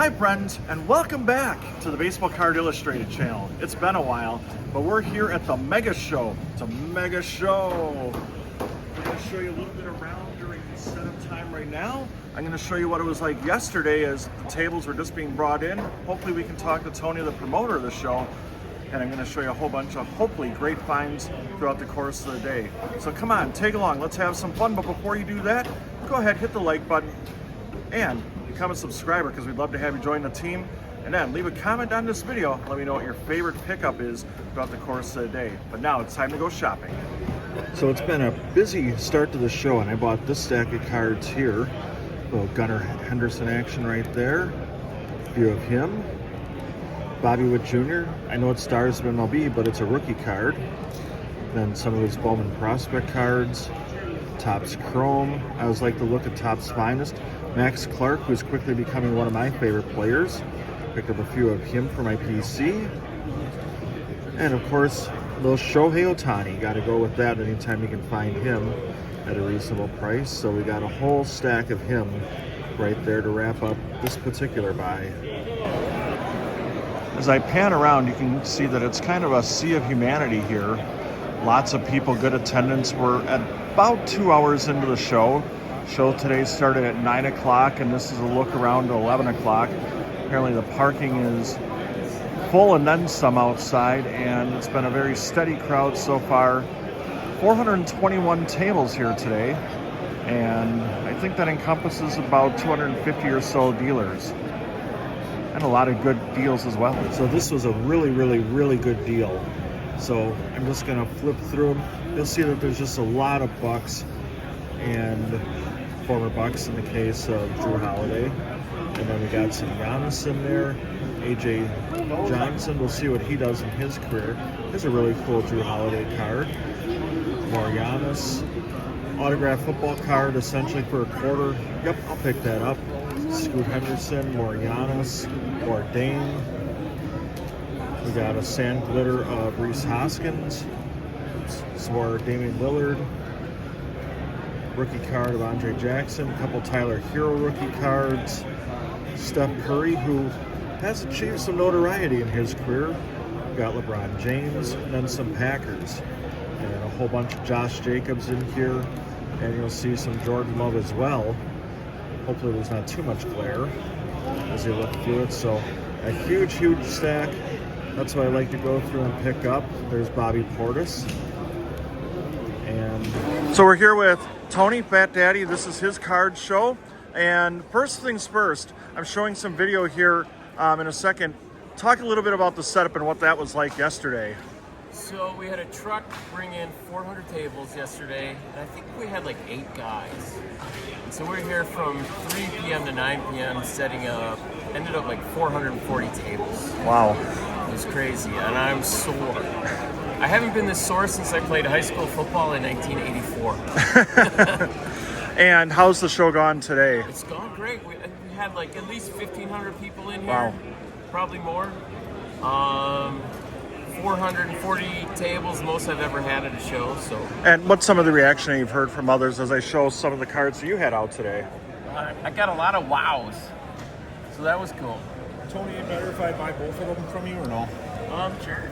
Hi friends, and welcome back to the Baseball Card Illustrated channel. It's been a while, but we're here at the Mega Show. It's a mega show. I'm going to show you a little bit around during the setup time right now. I'm going to show you what it was like yesterday as the tables were just being brought in. Hopefully we can talk to Tony, the promoter of the show, and I'm going to show you a whole bunch of hopefully great finds throughout the course of the day. So come on, take along, let's have some fun. But before you do that, go ahead, hit the like button and become a subscriber, because we'd love to have you join the team. And then leave a comment on this video. Let me know what your favorite pickup is throughout the course of the day. But now it's time to go shopping. So it's been a busy start to the show, and I bought this stack of cards here. A little Gunnar Henderson action right there. View of him. Bobby Witt Jr. I know it's Stars of MLB, but it's a rookie card. Then some of his Bowman Prospect cards. Topps Chrome. I always like the look at Topps Finest. Max Clark, who's quickly becoming one of my favorite players. Picked up a few of him for my PC. And of course, little Shohei Ohtani. Got to go with that anytime you can find him at a reasonable price. So we got a whole stack of him right there to wrap up this particular buy. As I pan around, you can see that it's kind of a sea of humanity here. Lots of people, good attendance. We're at about 2 hours into the show. Show today started at 9 o'clock, and this is a look around to 11 o'clock. Apparently the parking is full and then some outside, and it's been a very steady crowd so far. 421 tables here today, and I think that encompasses about 250 or so dealers. And a lot of good deals as well. So this was a really good deal. So I'm just gonna flip through them. You'll see that there's just a lot of bucks, and former Bucks in the case of Drew Holiday. And then we got some Giannis in there. AJ Johnson, we'll see what he does in his career. Here's a really cool Drew Holiday card. More Giannis. Autographed football card, essentially for a quarter. Yep, I'll pick that up. Scoot Henderson, more Giannis, more Dame. We got a sand glitter of Reese Hoskins. Some more Damian Lillard. Rookie card of Andre Jackson, a couple Tyler Hero rookie cards, Steph Curry, who has achieved some notoriety in his career. We've got LeBron James, and then some Packers, and a whole bunch of Josh Jacobs in here, and you'll see some Jordan Love as well. Hopefully there's not too much glare as you look through it. So a huge stack. That's what I like to go through and pick up. There's Bobby Portis. And so we're here with Tony, Fat Daddy. This is his card show. And first things first, I'm showing some video here in a second. Talk a little bit about the setup and what that was like yesterday. So we had a truck bring in 400 tables yesterday, and I think we had like 8 guys. And so we're here from 3 p.m. to 9 p.m. setting up, ended up like 440 tables. Wow. It was crazy, and I'm sore. I haven't been this sore since I played high school football in 1984. And how's the show gone today? It's gone great. We had like at least 1,500 people in here. Wow. Probably more. 440 tables, most I've ever had at a show. So. And what's some of the reaction you've heard from others as I show some of the cards that you had out today? I got a lot of wows, so that was cool. Tony, it better if I buy both of them from you or no? Sure.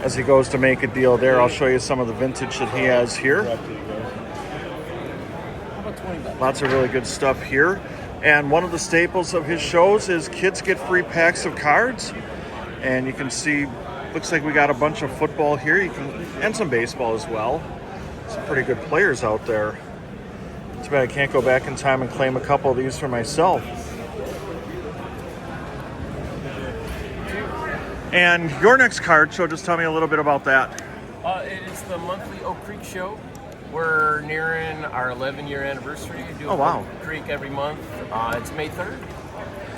As he goes to make a deal there, I'll show you some of the vintage that he has here. How about $20? Lots of really good stuff here. And one of the staples of his shows is kids get free packs of cards. And you can see, looks like we got a bunch of football here, and some baseball as well. Some pretty good players out there. Too bad I can't go back in time and claim a couple of these for myself. And your next card show, just tell me a little bit about that. It is the monthly Oak Creek show. We're nearing our 11-year anniversary. We do wow. Oak Creek every month. It's May 3rd,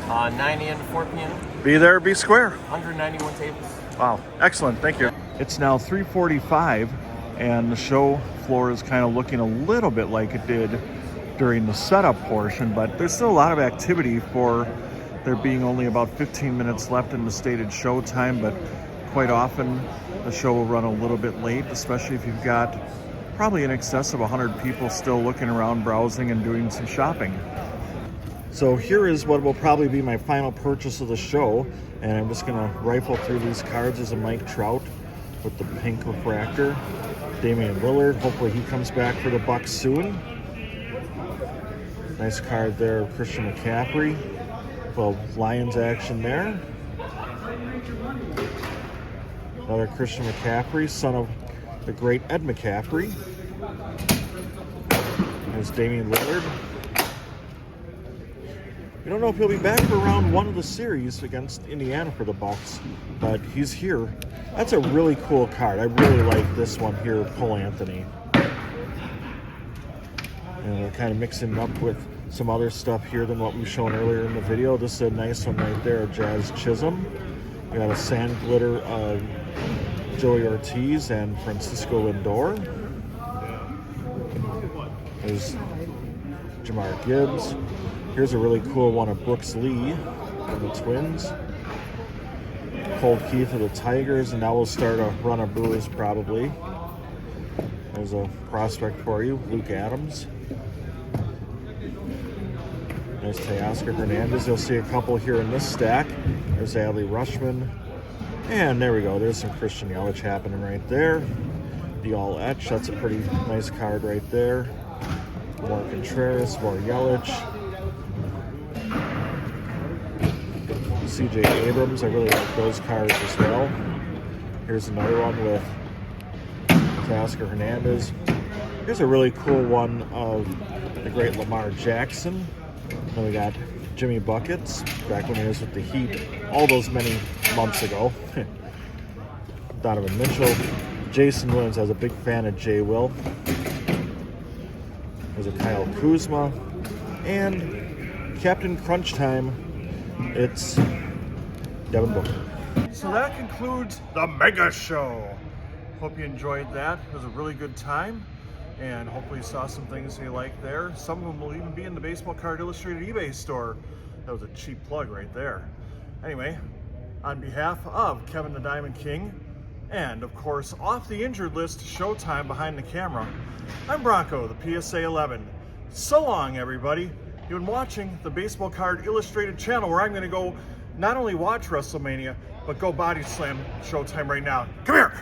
9 a.m. to 4 p.m. Be there, be square. 191 tables. Wow, excellent, thank you. It's now 3:45, and the show floor is kind of looking a little bit like it did during the setup portion, but there's still a lot of activity for there being only about 15 minutes left in the stated show time, but quite often the show will run a little bit late, especially if you've got probably in excess of 100 people still looking around, browsing and doing some shopping. So here is what will probably be my final purchase of the show, and I'm just gonna rifle through these cards. There's a Mike Trout with the pink refractor. Damian Lillard, hopefully he comes back for the Bucks soon. Nice card there, Christian McCaffrey. Well, Lions action there. Another Christian McCaffrey, son of the great Ed McCaffrey. There's Damian Lillard. We don't know if he'll be back for round 1 of the series against Indiana for the Bucks, but he's here. That's a really cool card. I really like this one here, Cole Anthony. And we're kind of mixing it up with some other stuff here than what we've shown earlier in the video. This is a nice one right there, Jazz Chisholm. We got a sand glitter of Joey Ortiz and Francisco Lindor. There's Jamar Gibbs. Here's a really cool one of Brooks Lee from the Twins. Cole Keith of the Tigers, and now we'll start a run of Brewers probably. There's a prospect for you, Luke Adams. There's Teoscar Hernandez. You'll see a couple here in this stack. There's Adley Rutschman. And there we go. There's some Christian Yelich happening right there. The all etch. That's a pretty nice card right there. More Contreras, more Yelich. CJ Abrams. I really like those cards as well. Here's another one with Teoscar Hernandez. Here's a really cool one of the great Lamar Jackson. Then we got Jimmy Buckets, back when he was with the Heat all those many months ago. Donovan Mitchell. Jason Williams. I was a big fan of Jay Will. There's a Kyle Kuzma. And Captain Crunch Time, it's Devin Booker. So that concludes the Mega Show. Hope you enjoyed that. It was a really good time. And hopefully you saw some things you like there. Some of them will even be in the Baseball Card Illustrated eBay store. That was a cheap plug right there. Anyway, on behalf of Kevin the Diamond King, and of course, off the injured list, Showtime behind the camera, I'm Bronko, the PSA 11. So long, everybody. You've been watching the Baseball Card Illustrated channel, where I'm going to go not only watch WrestleMania, but go body slam Showtime right now. Come here!